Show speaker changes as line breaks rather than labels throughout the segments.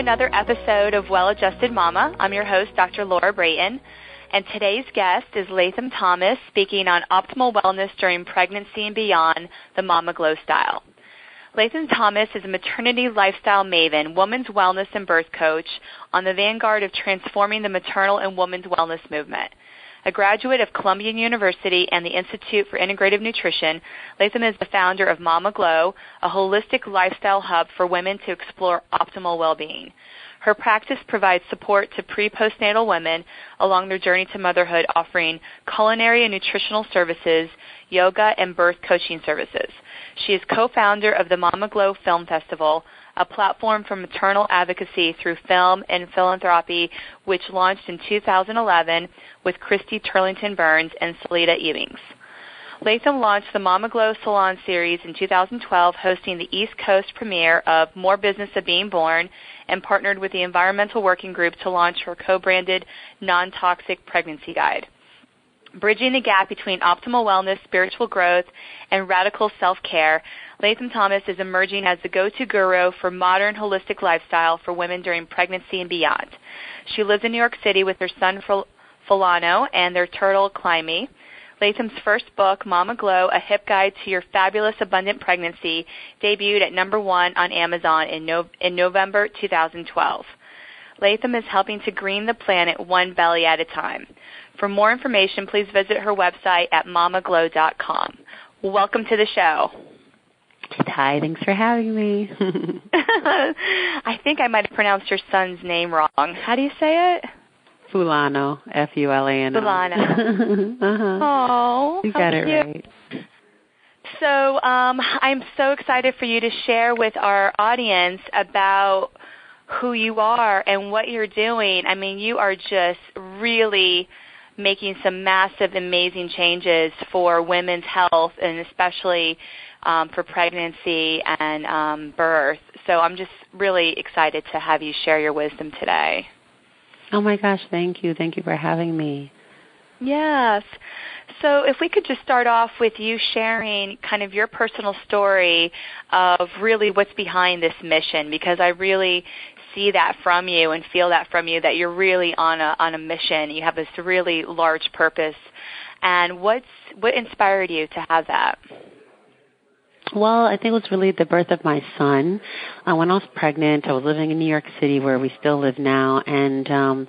another episode of Well-Adjusted Mama. I'm your host, Dr. Laura Brayton, and today's guest is Latham Thomas, speaking on optimal wellness during pregnancy and beyond, the Mama Glow style. Latham Thomas is a maternity lifestyle maven, woman's wellness and birth coach on the vanguard of transforming the maternal and woman's wellness movement. A graduate of Columbia University and the Institute for Integrative Nutrition, Latham is the founder of Mama Glow, a holistic lifestyle hub for women to explore optimal well-being. Her practice provides support to pre-postnatal women along their journey to motherhood, offering culinary and nutritional services, yoga, and birth coaching services. She is co-founder of the Mama Glow Film Festival, a platform for maternal advocacy through film and philanthropy, which launched in 2011 with Christy, Turlington-Burns, and Selita, Ebanks. Latham launched the Mama Glow Salon Series in 2012, hosting the East Coast premiere of More Business of Being Born, and partnered with the Environmental Working Group to launch her co-branded Non-Toxic Pregnancy Guide. Bridging the gap between optimal wellness, spiritual growth, and radical self-care, Latham Thomas is emerging as the go-to guru for modern holistic lifestyle for women during pregnancy and beyond. She lives in New York City with her son Fulano and their turtle Climby. Latham's first book, Mama Glow, A Hip Guide to Your Fabulous Abundant Pregnancy, debuted at #1 on Amazon in November 2012. Latham is helping to green the planet one belly at a time. For more information, please visit her website at mamaglow.com. Welcome to the show.
Hi, thanks for having me.
I think I might have pronounced your son's name wrong. How do you say it?
Fulano, Fulano.
Fulano. Oh,
you got it right.
So I'm so excited for you to share with our audience about who you are and what you're doing. I mean, you are just really making some massive, amazing changes for women's health and especially for pregnancy and birth. So I'm just really excited to have you share your wisdom today.
Oh, my gosh, thank you. Thank you for having me.
Yes. So if we could just start off with you sharing kind of your personal story of really what's behind this mission, because I really see that from you and feel that from you, that you're really on a mission. You have this really large purpose. And what inspired you to have that?
Well, I think it was really the birth of my son. When I was pregnant, I was living in New York City, where we still live now, and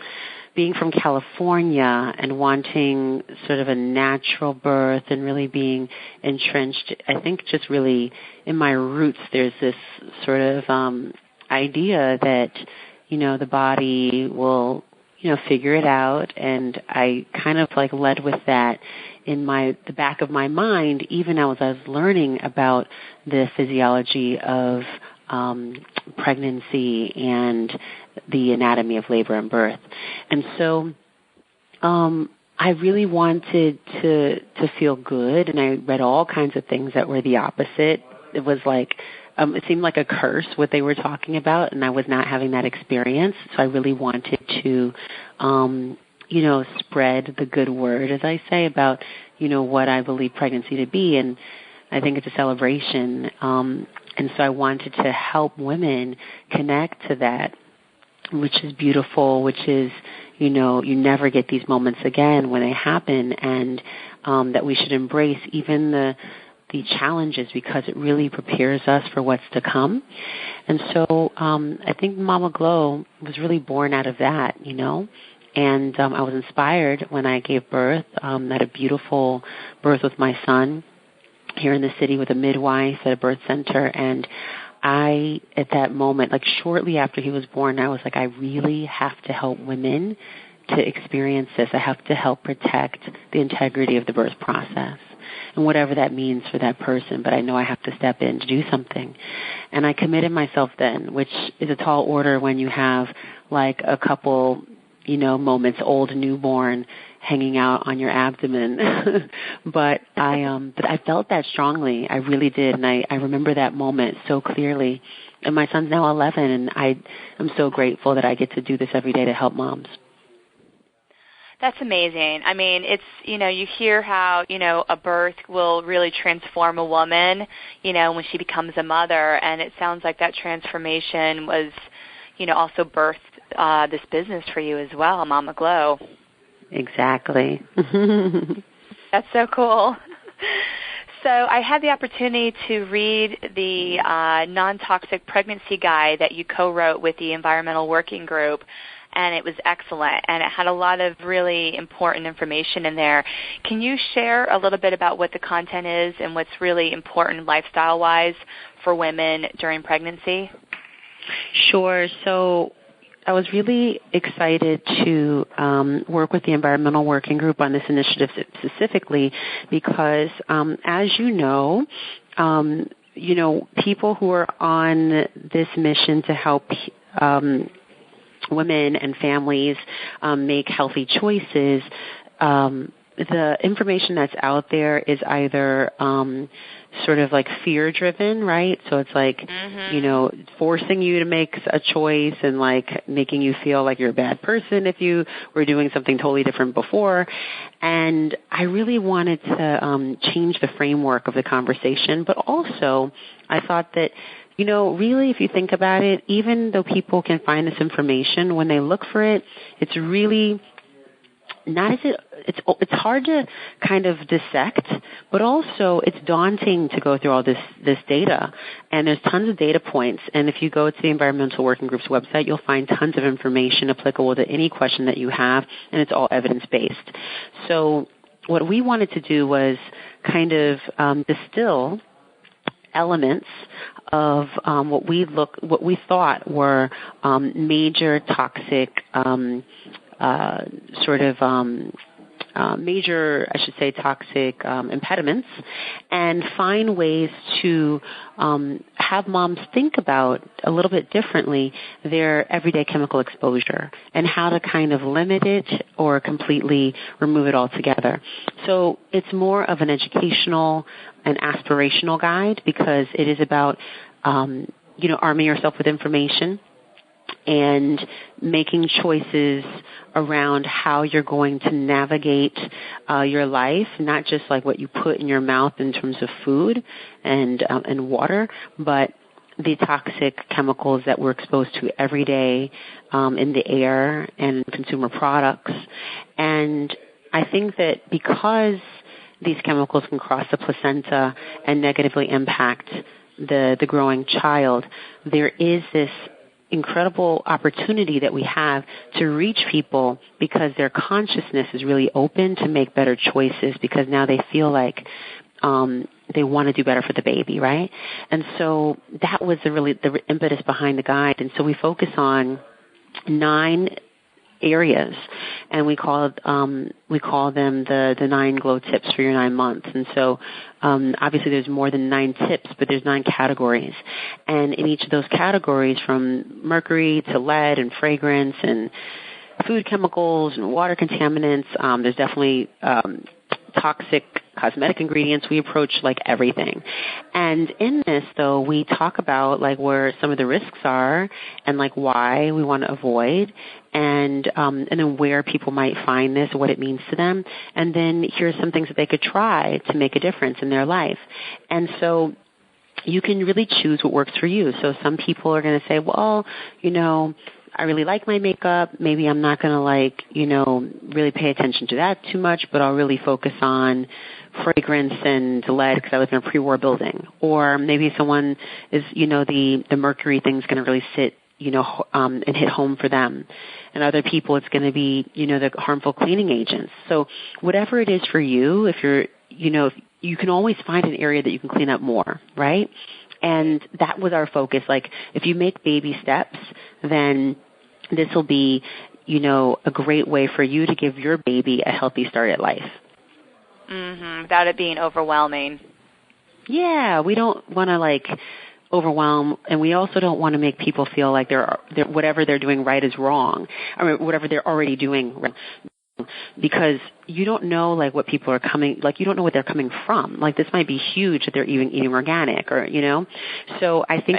being from California and wanting sort of a natural birth and really being entrenched, I think just really in my roots, there's this sort of idea that, you know, the body will, you know, figure it out, and I kind of like led with that in the back of my mind, even as I was learning about the physiology of pregnancy and the anatomy of labor and birth. And so I really wanted to feel good, and I read all kinds of things that were the opposite. It was like it seemed like a curse what they were talking about, and I was not having that experience. So I really wanted to you know, spread the good word, as I say, about, you know, what I believe pregnancy to be. And I think it's a celebration. And so I wanted to help women connect to that, which is beautiful, which is, you know, you never get these moments again when they happen, and that we should embrace even the challenges, because it really prepares us for what's to come. And so I think Mama Glow was really born out of that, you know. And I was inspired when I gave birth, had a beautiful birth with my son here in the city with a midwife at a birth center. And I, at that moment, like shortly after he was born, I was like, I really have to help women to experience this. I have to help protect the integrity of the birth process, and whatever that means for that person. But I know I have to step in to do something. And I committed myself then, which is a tall order when you have like a couple, you know, moments, old newborn, hanging out on your abdomen. but I felt that strongly. I really did. And I remember that moment so clearly. And my son's now 11, and I'm so grateful that I get to do this every day to help moms.
That's amazing. I mean, it's, you know, you hear how, you know, a birth will really transform a woman, you know, when she becomes a mother. And it sounds like that transformation was, also birthed this business for you as well, Mama Glow.
Exactly.
That's so cool. So I had the opportunity to read the non-toxic pregnancy guide that you co-wrote with the Environmental Working Group, and it was excellent, and it had a lot of really important information in there. Can you share a little bit about what the content is and what's really important lifestyle-wise for women during pregnancy?
Sure. So I was really excited to work with the Environmental Working Group on this initiative specifically because, as you know, people who are on this mission to help women and families make healthy choices, the information that's out there is either sort of like fear-driven, right? So it's like, forcing you to make a choice and like making you feel like you're a bad person if you were doing something totally different before. And I really wanted to change the framework of the conversation, but also I thought that really, if you think about it, even though people can find this information, when they look for it, it's really it's hard to kind of dissect, but also it's daunting to go through all this data. And there's tons of data points. And if you go to the Environmental Working Group's website, you'll find tons of information applicable to any question that you have, and it's all evidence-based. So what we wanted to do was kind of distill elements of what we thought were major toxic toxic impediments, and find ways to have moms think about a little bit differently their everyday chemical exposure and how to kind of limit it or completely remove it altogether. So it's more of an educational and aspirational guide because it is about arming yourself with information and making choices around how you're going to navigate your life, not just like what you put in your mouth in terms of food and water, but the toxic chemicals that we're exposed to every day in the air and consumer products. And I think that because these chemicals can cross the placenta and negatively impact the growing child, there is this incredible opportunity that we have to reach people because their consciousness is really open to make better choices because now they feel like they want to do better for the baby, right? And so that was the impetus behind the guide. And so we focus on 9 areas, and we call them the 9 glow tips for your 9 months. And so obviously there's more than 9 tips, but there's 9 categories. And in each of those categories, from mercury to lead and fragrance and food chemicals and water contaminants, there's definitely toxic cosmetic ingredients. We approach like everything. And in this, though, we talk about like where some of the risks are and like why we want to avoid, and then where people might find this, what it means to them, and then here's some things that they could try to make a difference in their life. And so you can really choose what works for you. So some people are going to say, well, I really like my makeup. Maybe I'm not going to really pay attention to that too much, but I'll really focus on fragrance and lead because I live in a pre-war building. Or maybe someone is, the mercury thing's going to really sit, and hit home for them. And other people, it's going to be, the harmful cleaning agents. So whatever it is for you, if you're, you can always find an area that you can clean up more, right? And that was our focus. Like, if you make baby steps, then this will be, a great way for you to give your baby a healthy start at life.
Without it being overwhelming.
Yeah, we don't want to, overwhelm, and we also don't want to make people feel like they're whatever they're doing right is wrong, or whatever they're already doing wrong. Because you don't know what people are coming, you don't know what they're coming from. This might be huge that they're even eating organic, or So I think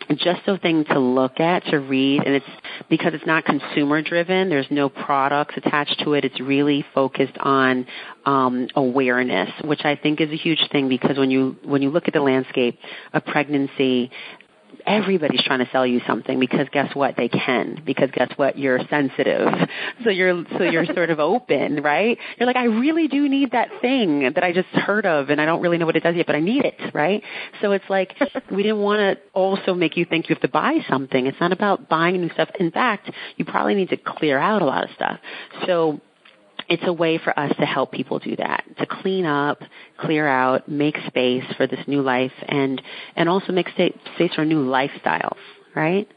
it's just a thing to look at, to read, and it's because it's not consumer driven. There's no products attached to it. It's really focused on awareness, which I think is a huge thing, because when you look at the landscape of pregnancy, everybody's trying to sell you something because guess what? They can. Because guess what? You're sensitive. So you're sort of open, right? You're like, I really do need that thing that I just heard of and I don't really know what it does yet, but I need it, right? So it's like we didn't want to also make you think you have to buy something. It's not about buying new stuff. In fact, you probably need to clear out a lot of stuff. So it's a way for us to help people do that, to clean up, clear out, make space for this new life, and also make space for new lifestyles, right?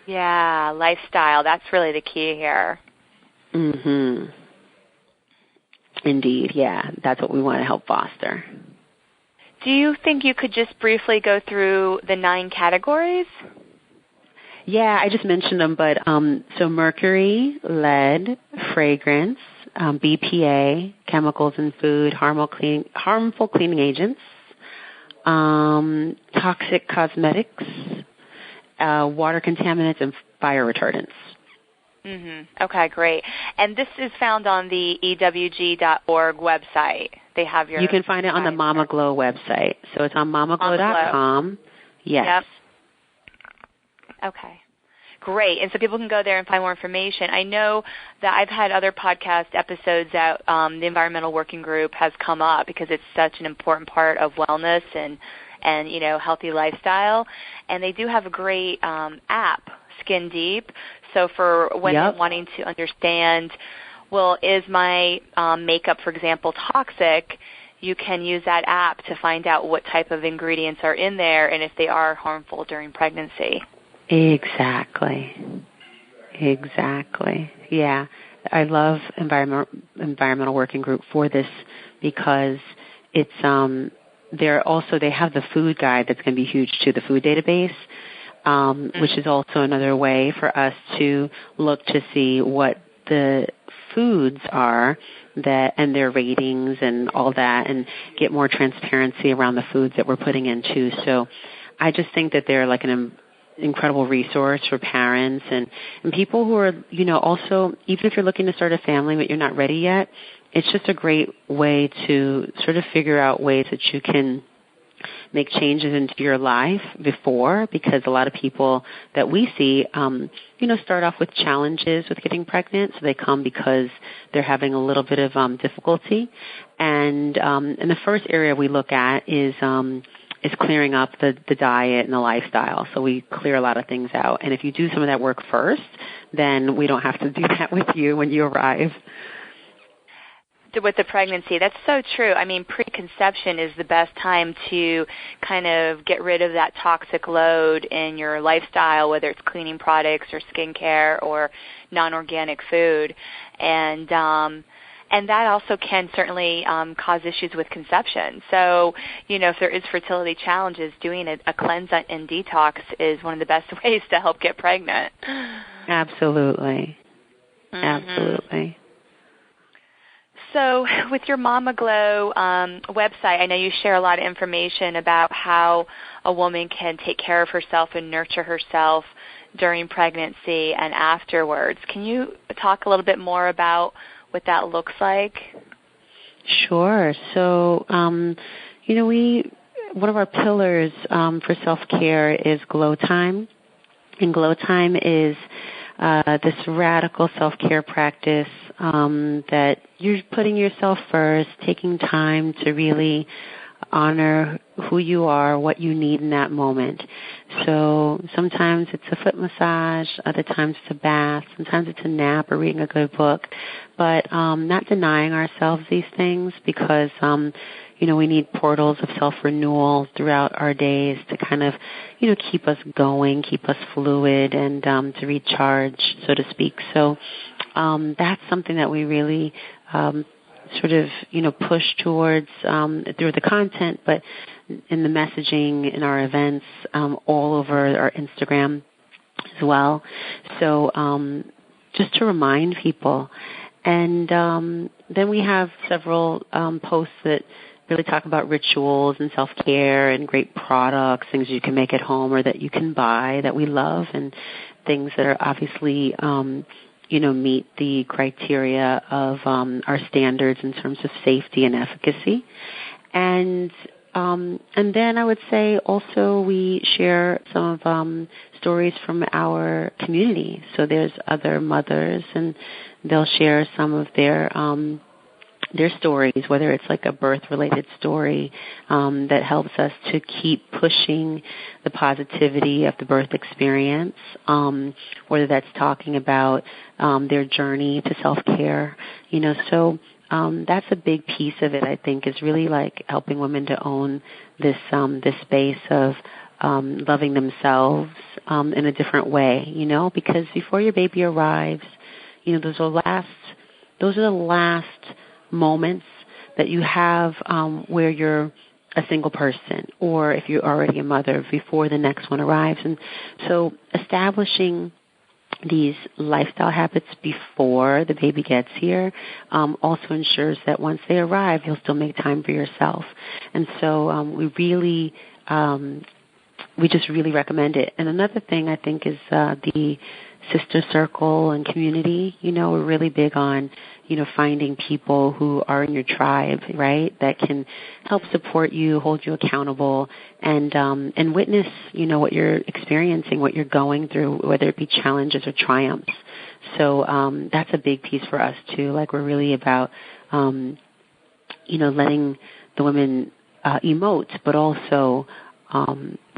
Yeah, lifestyle. That's really the key here.
Mm-hmm. Indeed, yeah. That's what we want to help foster.
Do you think you could just briefly go through the 9 categories?
Yeah, I just mentioned them, but so mercury, lead, fragrance, BPA, chemicals in food, harmful cleaning agents, toxic cosmetics, water contaminants, and fire retardants.
Mm-hmm. Okay, great. And this is found on the ewg.org website. They have your.
You can find it on the Mama Glow website. So it's on mamaglow.com. Yes. Yep.
Okay. Great. And so people can go there and find more information. I know that I've had other podcast episodes that the Environmental Working Group has come up because it's such an important part of wellness and healthy lifestyle. And they do have a great app, Skin Deep. So for women wanting to understand, well, is my makeup, for example, toxic, you can use that app to find out what type of ingredients are in there and if they are harmful during pregnancy. Exactly.
Yeah. I love Environmental Working Group for this because it's they have the food guide that's going to be huge too, the food database, which is also another way for us to look to see what the foods are and their ratings and all that, and get more transparency around the foods that we're putting in too. So I just think that they're like an incredible resource for parents and people who are, also, even if you're looking to start a family but you're not ready yet, it's just a great way to sort of figure out ways that you can make changes into your life before, because a lot of people that we see, start off with challenges with getting pregnant. So they come because they're having a little bit of difficulty. And the first area we look at is clearing up the diet and the lifestyle. So we clear a lot of things out. And if you do some of that work first, then we don't have to do that with you when you arrive.
With the pregnancy, that's so true. I mean, preconception is the best time to kind of get rid of that toxic load in your lifestyle, whether it's cleaning products or skincare or non-organic food. And that also can certainly cause issues with conception. So, if there is fertility challenges, doing a cleanse and detox is one of the best ways to help get pregnant.
Absolutely. Mm-hmm. Absolutely.
So with your Mama Glow website, I know you share a lot of information about how a woman can take care of herself and nurture herself during pregnancy and afterwards. Can you talk a little bit more about what that looks like?
Sure. So, one of our pillars for self-care is Glow Time. And Glow Time is this radical self-care practice that you're putting yourself first, taking time to really honor who you are, what you need in that moment. So sometimes it's a foot massage, other times it's a bath, sometimes it's a nap or reading a good book, but not denying ourselves these things because we need portals of self-renewal throughout our days to kind of, keep us going, keep us fluid, and to recharge, so to speak. So that's something that we really sort of, push towards through the content, but in the messaging, in our events, all over our Instagram as well. So just to remind people. And then we have several posts that really talk about rituals and self-care and great products, things you can make at home or that you can buy that we love, and things that are obviously, meet the criteria of our standards in terms of safety and efficacy. And And then I would say also we share some of stories from our community. So there's other mothers, and they'll share some of their stories, whether it's like a birth-related story that helps us to keep pushing the positivity of the birth experience, whether that's talking about their journey to self-care, so that's a big piece of it, I think, is really like helping women to own this space of loving themselves in a different way, because before your baby arrives, those are the last moments that you have where you're a single person, or if you're already a mother, before the next one arrives. And so establishing these lifestyle habits before the baby gets here also ensures that once they arrive, you'll still make time for yourself. And so we just really recommend it. And another thing I think is the sister circle and community. We're really big on, finding people who are in your tribe, right, that can help support you, hold you accountable, and witness, what you're experiencing, what you're going through, whether it be challenges or triumphs. So that's a big piece for us, too. Like, we're really about, letting the women emote, but also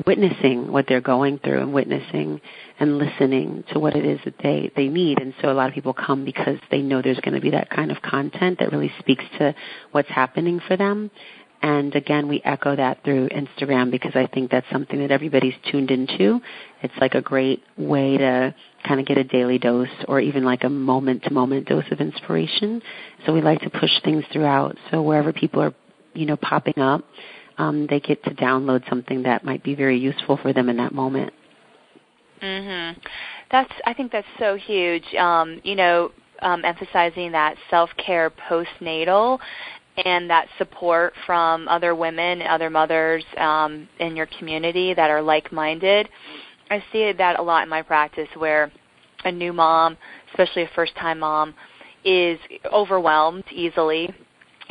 witnessing what they're going through, and witnessing and listening to what it is that they need. And so a lot of people come because they know there's going to be that kind of content that really speaks to what's happening for them. And again, we echo that through Instagram, because I think that's something that everybody's tuned into. It's like a great way to kind of get a daily dose, or even like a moment-to-moment dose of inspiration. So we like to push things throughout. So wherever people are, popping up, they get to download something that might be very useful for them in that moment.
Mhm. I think that's so huge. Emphasizing that self-care postnatal, and that support from other women, other mothers in your community that are like-minded. I see that a lot in my practice, where a new mom, especially a first-time mom, is overwhelmed easily.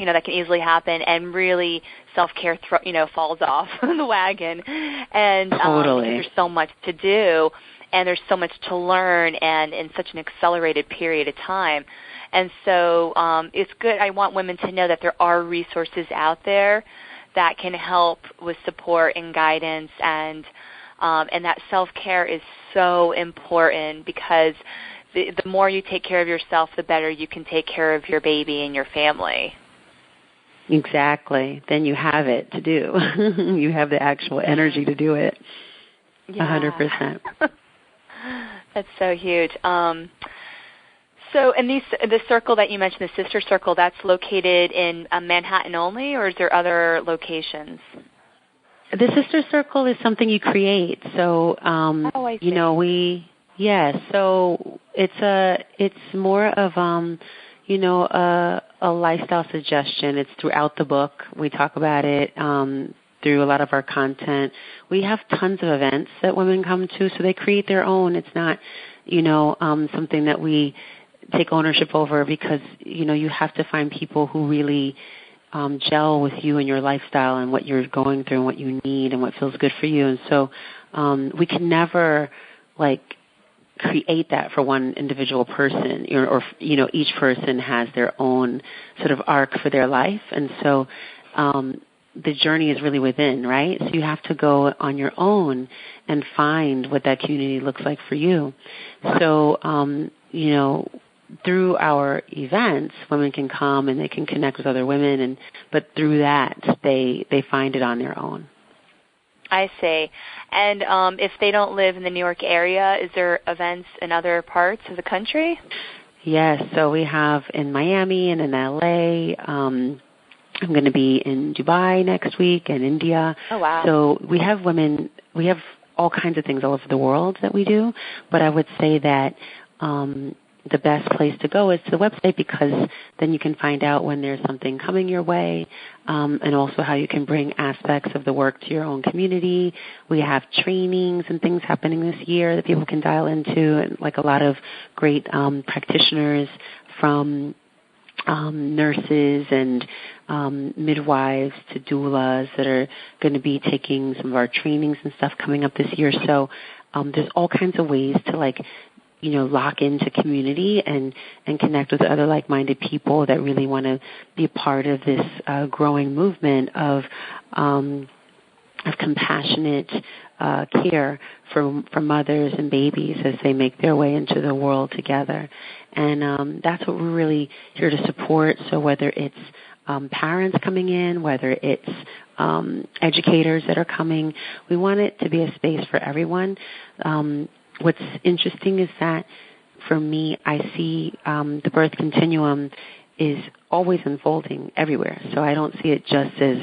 That can easily happen, and really self-care, falls off the wagon. And
totally.
There's so much to do, and there's so much to learn, and in such an accelerated period of time. And so it's good. I want women to know that there are resources out there that can help with support and guidance, and that self-care is so important, because the more you take care of yourself, the better you can take care of your baby and your family.
Exactly. Then you have it to do. You have the actual energy to do it. 100%.
That's so huge. So, and the circle that you mentioned, the sister circle, that's located in Manhattan only, or is there other locations?
The sister circle is something you create. So,
I see.
So it's more of a lifestyle suggestion. It's throughout the book. We talk about it through a lot of our content. We have tons of events that women come to, so they create their own. It's not, something that we take ownership over, because, you have to find people who really gel with you and your lifestyle and what you're going through and what you need and what feels good for you. And so we can never, create that for one individual person, or each person has their own sort of arc for their life. And so the journey is really within, right? So you have to go on your own and find what that community looks like for you. So, through our events, women can come and they can connect with other women, but through that, they find it on their own.
I see. And if they don't live in the New York area, is there events in other parts of the country?
Yes. So we have in Miami and in LA. I'm going to be in Dubai next week, and India.
Oh, wow.
So we have all kinds of things all over the world that we do. But I would say that the best place to go is to the website, because then you can find out when there's something coming your way, and also how you can bring aspects of the work to your own community. We have trainings and things happening this year that people can dial into, and like a lot of great practitioners from nurses and midwives to doulas that are going to be taking some of our trainings and stuff coming up this year. So there's all kinds of ways to lock into community and connect with other like-minded people that really want to be a part of this growing movement of compassionate care for mothers and babies as they make their way into the world together. And that's what we're really here to support. So whether it's parents coming in, whether it's educators that are coming, we want it to be a space for everyone. What's interesting is that for me, I see the birth continuum is always unfolding everywhere. So I don't see it just as,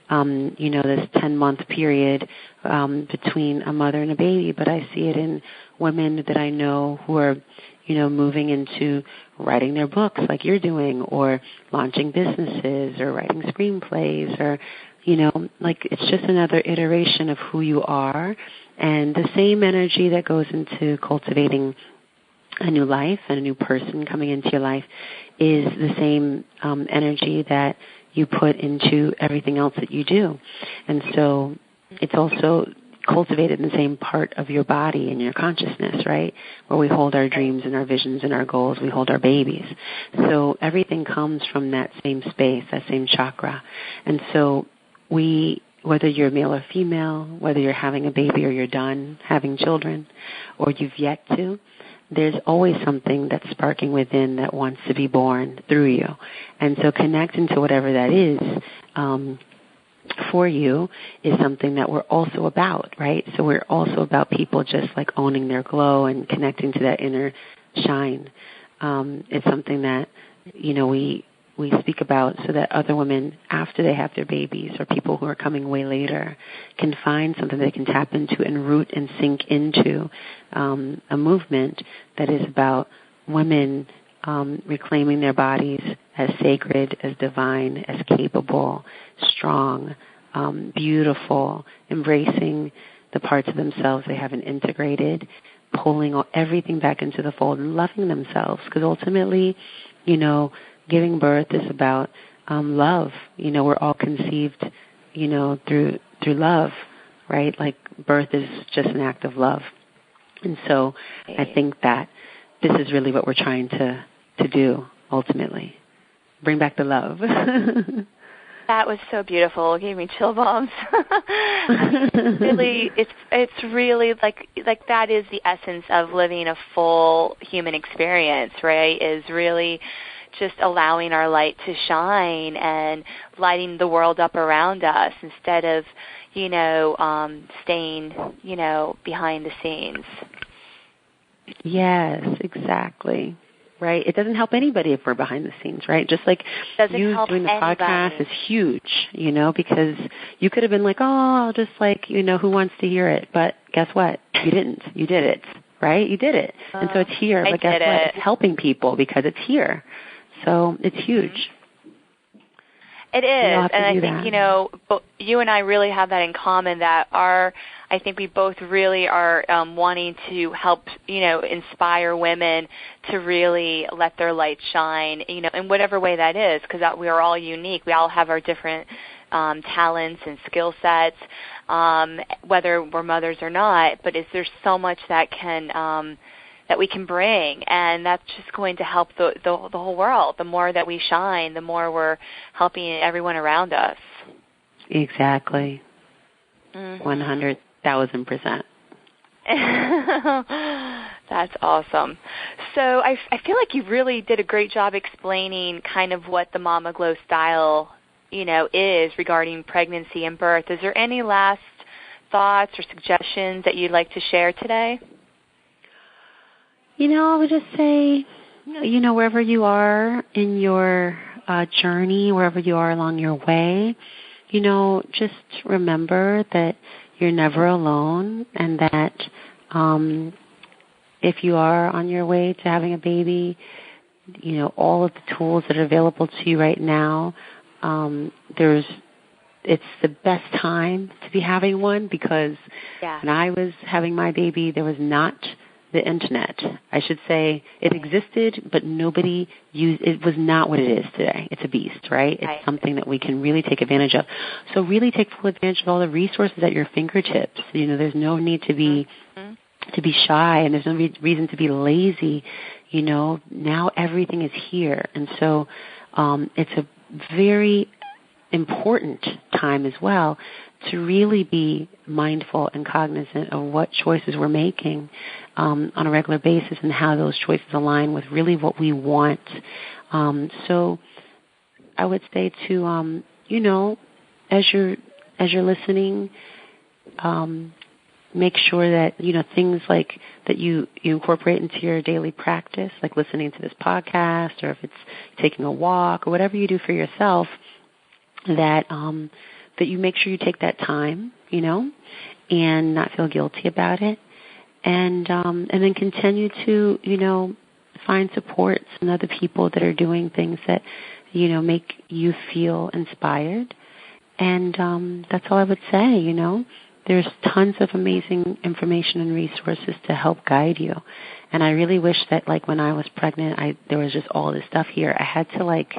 this 10-month period between a mother and a baby, but I see it in women that I know who are, moving into writing their books like you're doing, or launching businesses, or writing screenplays, or, it's just another iteration of who you are. And the same energy that goes into cultivating a new life and a new person coming into your life is the same energy that you put into everything else that you do. And so it's also cultivated in the same part of your body and your consciousness, right? Where we hold our dreams and our visions and our goals, we hold our babies. So everything comes from that same space, that same chakra. And so whether you're male or female, whether you're having a baby or you're done having children, or you've yet to, there's always something that's sparking within that wants to be born through you. And so connecting to whatever that is for you is something that we're also about, right? So we're also about people just owning their glow and connecting to that inner shine. It's something that, we speak about so that other women, after they have their babies, or people who are coming way later, can find something they can tap into and root and sink into a movement that is about women reclaiming their bodies as sacred, as divine, as capable, strong, beautiful, embracing the parts of themselves they haven't integrated, pulling everything back into the fold and loving themselves. Because ultimately, giving birth is about love. We're all conceived, through love, right? Birth is just an act of love. And so I think that this is really what we're trying to do, ultimately. Bring back the love.
That was so beautiful. It gave me chill bumps. Really, it's really like that is the essence of living a full human experience, right? Is really just allowing our light to shine and lighting the world up around us instead of, staying, behind the scenes.
Yes, exactly. Right? It doesn't help anybody if we're behind the scenes, right? Just like you doing the podcast is huge, because you could have been like, oh, just who wants to hear it? But guess what? You didn't. You did it, right? You did it. And so it's here. But guess what? It's helping people because it's here. So it's huge.
It is, and I think, you and I really have that in common, that I think we both really are wanting to help, inspire women to really let their light shine, in whatever way that is, because we are all unique. We all have our different talents and skill sets, whether we're mothers or not, but there's so much that that we can bring, and that's just going to help the whole world. The more that we shine, the more we're helping everyone around us.
Exactly. 100,000%.
That's awesome. So I feel like you really did a great job explaining kind of what the Mama Glow style, is regarding pregnancy and birth. Is there any last thoughts or suggestions that you'd like to share today?
I would just say, wherever you are in your journey, wherever you are along your way, just remember that you're never alone, and that if you are on your way to having a baby, all of the tools that are available to you right now, it's the best time to be having one, because when I was having my baby, there was not the internet. I should say it existed, but nobody used it. Was not what it is today. It's a beast, right? It's something that we can really take advantage of. So really take full advantage of all the resources at your fingertips. There's no need to be shy, and there's no reason to be lazy. Now everything is here, and so it's a very important time as well to really be mindful and cognizant of what choices we're making on a regular basis and how those choices align with really what we want. So I would say to, as you're listening, make sure that, things like that you incorporate into your daily practice, like listening to this podcast, or if it's taking a walk or whatever you do for yourself, that you make sure you take that time, and not feel guilty about it, and then continue to, find supports and other people that are doing things that, make you feel inspired. And that's all I would say, There's tons of amazing information and resources to help guide you. And I really wish that, like, when I was pregnant, there was just all this stuff here. I had to,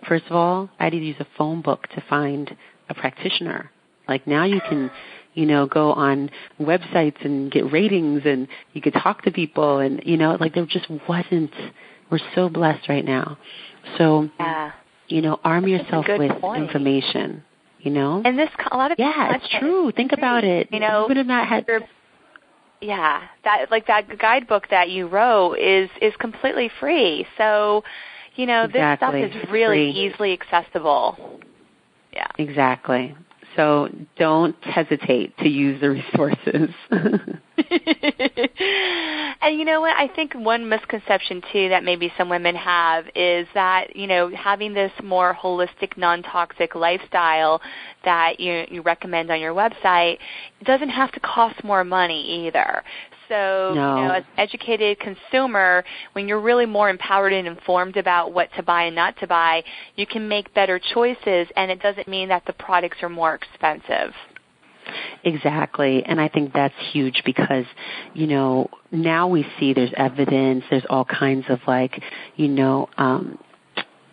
first of all, I had to use a phone book to find a practitioner. Like, now you can, go on websites and get ratings, and you could talk to people, and, there just wasn't. We're so blessed right now. So, arm yourself with information.
And this, a lot of people,
it's true. Think about it. You would have not had.
That guidebook that you wrote is completely free. So, this stuff is really easily accessible. Yeah.
Exactly. So don't hesitate to use the resources.
And you know what? I think one misconception, too, that maybe some women have is that, having this more holistic, non-toxic lifestyle that you recommend on your website doesn't have to cost more money either. So, as an educated consumer, when you're really more empowered and informed about what to buy and not to buy, you can make better choices, and it doesn't mean that the products are more expensive.
Exactly, and I think that's huge because, now we see there's evidence, there's all kinds of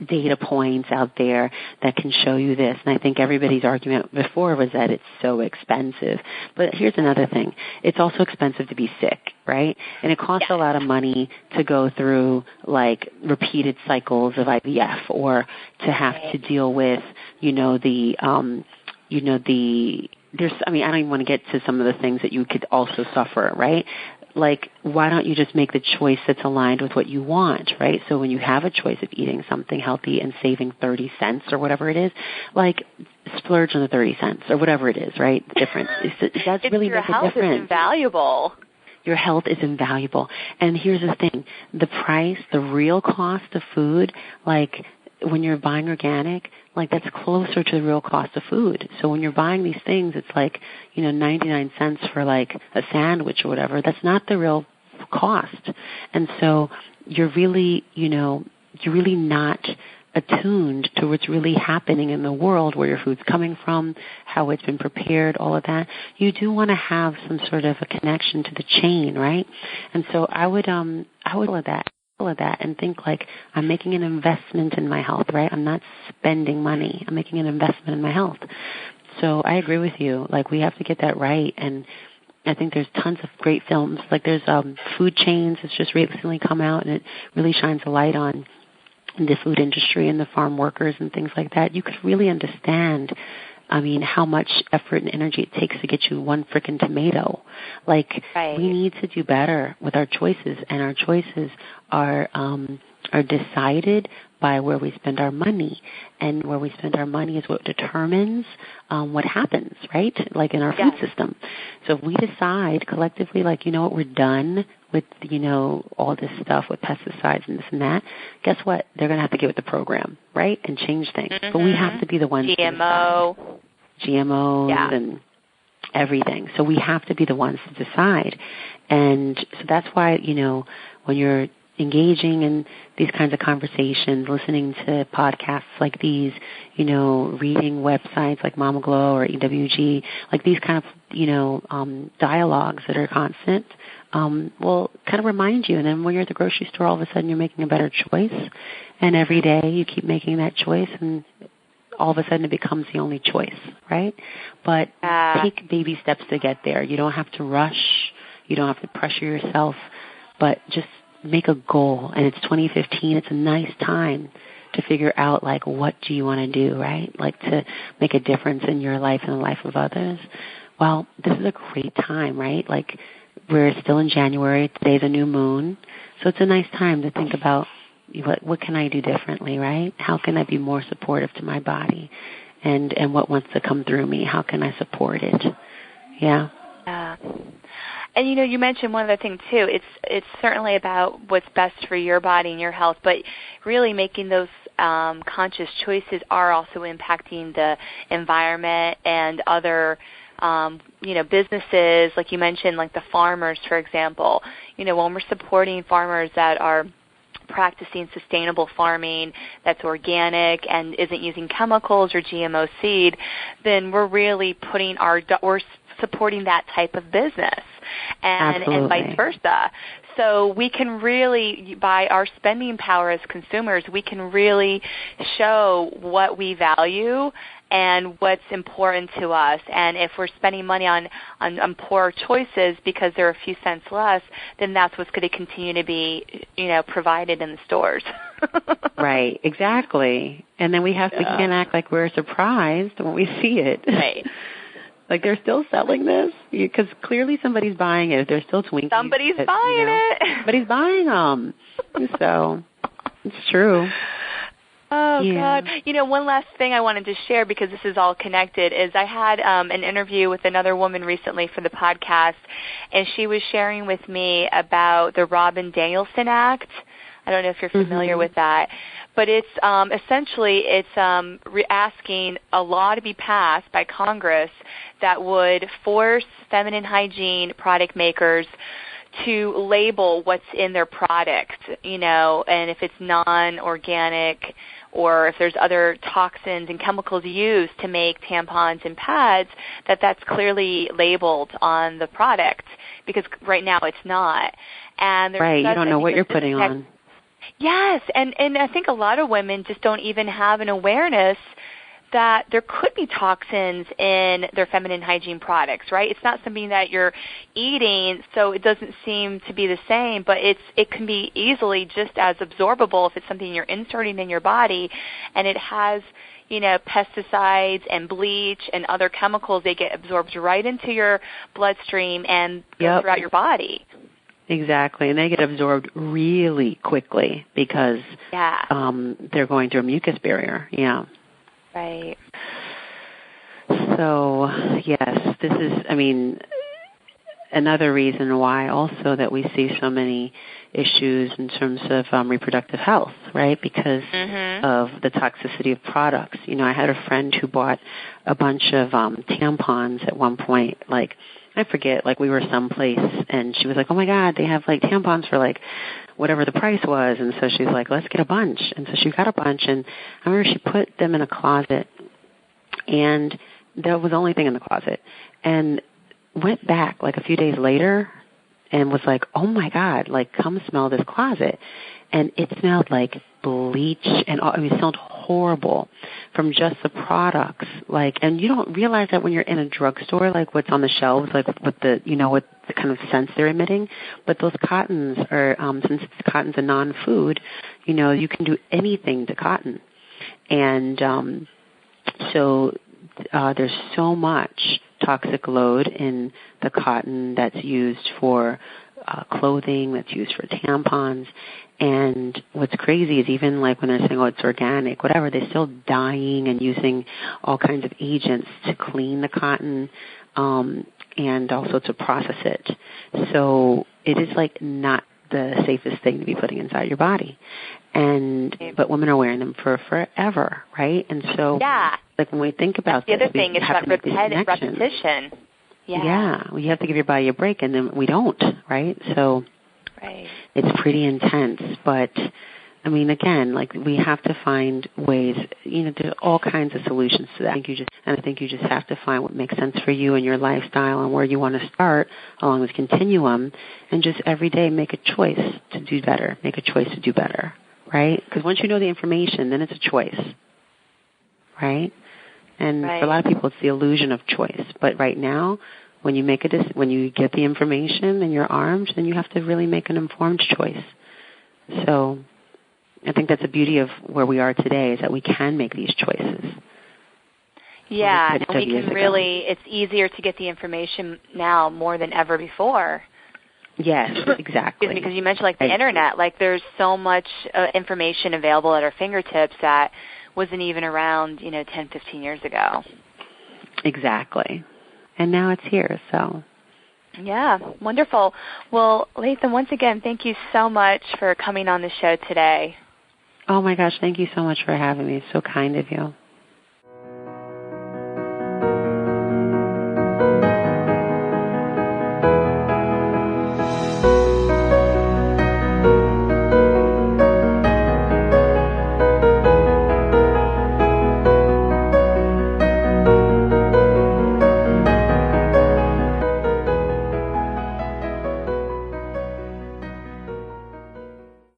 data points out there that can show you this. And I think everybody's argument before was that it's so expensive. But here's another thing. It's also expensive to be sick, right? And it costs a lot of money to go through repeated cycles of IVF, or to have to deal with, I don't even want to get to some of the things that you could also suffer, right? Why don't you just make the choice that's aligned with what you want, right? So when you have a choice of eating something healthy and saving 30 cents or whatever it is, splurge on the 30 cents or whatever it is, right? The difference. It does really make a difference. Your health
is invaluable.
Your health is invaluable. And here's the thing. The price, the real cost of food, when you're buying organic, that's closer to the real cost of food. So when you're buying these things, it's 99 cents for a sandwich or whatever. That's not the real cost. And so you're really not attuned to what's really happening in the world, where your food's coming from, how it's been prepared, all of that. You do want to have some sort of a connection to the chain, right? And so I would let that. Of that and think I'm making an investment in my health, right? I'm not spending money. I'm making an investment in my health. So I agree with you. We have to get that right. And I think there's tons of great films. There's Food Chains that's just recently come out, and it really shines a light on the food industry and the farm workers and things like that. You could really understand how much effort and energy it takes to get you one frickin' tomato.
Right.
We need to do better with our choices, and our choices are decided by where we spend our money. And where we spend our money is what determines what happens, right? In our food system. So if we decide collectively, we're done with, all this stuff with pesticides and this and that, guess what? They're going to have to get with the program, right? And change things. Mm-hmm. But we have to be the ones GMOs and everything. So we have to be the ones to decide. And so that's why, when you're engaging in these kinds of conversations, listening to podcasts like these, reading websites like Mama Glow or EWG, these kind of, dialogues that are constant will kind of remind you. And then when you're at the grocery store, all of a sudden you're making a better choice. And every day you keep making that choice, and all of a sudden it becomes the only choice, right? But take baby steps to get there. You don't have to rush. You don't have to pressure yourself, but just make a goal. And it's 2015. It's a nice time to figure out, like, what do you want to do, right? Like, to make a difference in your life and the life of others. Well, this is a great time, right? Like, we're still in January. Today's a new moon. So it's a nice time to think about what can I do differently, right? How can I be more supportive to my body? And what wants to come through me? How can I support it? Yeah.
And, you mentioned one other thing, too. It's certainly about what's best for your body and your health, but really making those conscious choices are also impacting the environment and other businesses, like you mentioned, like the farmers, for example. When we're supporting farmers that are practicing sustainable farming that's organic and isn't using chemicals or GMO seed, then we're really we're supporting that type of business, and vice versa. So we can really, by our spending power as consumers, we can really show what we value and what's important to us. And if we're spending money on poor choices because they're a few cents less, then that's what's going to continue to be, provided in the stores.
Right, exactly. And then we can't act like we're surprised when we see it.
Right.
Like, they're still selling this? Because clearly somebody's buying it. If they're still Twinkies.
Somebody's buying it.
Somebody's buying them. So, it's true.
Oh, yeah. God. One last thing I wanted to share, because this is all connected, is I had an interview with another woman recently for the podcast, and she was sharing with me about the Robin Danielson Act. I don't know if you're familiar with that. But it's essentially asking a law to be passed by Congress that would force feminine hygiene product makers to label what's in their product, and if it's non-organic or if there's other toxins and chemicals used to make tampons and pads, that's clearly labeled on the product, because right now it's not. And
right, you don't know what you're putting on.
Yes, and I think a lot of women just don't even have an awareness that there could be toxins in their feminine hygiene products, right? It's not something that you're eating, so it doesn't seem to be the same, but it can be easily just as absorbable if it's something you're inserting in your body, and it has, pesticides and bleach and other chemicals. They get absorbed right into your bloodstream and go throughout your body.
Exactly, and they get absorbed really quickly because they're going through a mucus barrier. Yeah.
Right.
So, yes, this is, another reason why also that we see so many issues in terms of reproductive health, right, because of the toxicity of products. I had a friend who bought a bunch of tampons at one point, I forget, we were someplace, and she was like, oh, my God, they have, tampons for, whatever the price was. And so she's like, let's get a bunch. And so she got a bunch, and I remember she put them in a closet, and that was the only thing in the closet, and went back, a few days later and was like, oh, my God, come smell this closet. And it smelled like bleach, and it smelled horrible from just the products. And you don't realize that when you're in a drugstore, what's on the shelves, what the kind of scents they're emitting. But those cottons are, since cotton's a non-food, you can do anything to cotton. And so there's so much toxic load in the cotton that's used for clothing, that's used for tampons. And what's crazy is even when they're saying, oh, it's organic, whatever, they're still dyeing and using all kinds of agents to clean the cotton and also to process it. So it is not the safest thing to be putting inside your body. But women are wearing them for forever, right? And so when we think about
the other thing, it's about repetition.
Yeah, well, you have to give your body a break, and then we don't, right? So it's pretty intense, but I mean, again, like we have to find ways, there's all kinds of solutions to that. I think you just have to find what makes sense for you and your lifestyle and where you want to start along this continuum, and just every day make a choice to do better, right? Because once you know the information, then it's a choice, right? And for a lot of people, it's the illusion of choice. But right now, when you when you get the information in your arms, then you have to really make an informed choice. So I think that's the beauty of where we are today, is that we can make these choices.
Yeah, and we can it's easier to get the information now more than ever before.
Yes, exactly.
Because you mentioned the Internet, there's so much information available at our fingertips that wasn't even around, 10, 15 years ago.
Exactly. And now it's here, so.
Yeah, wonderful. Well, Latham, once again, thank you so much for coming on the show today.
Oh, my gosh, thank you so much for having me. It's so kind of you.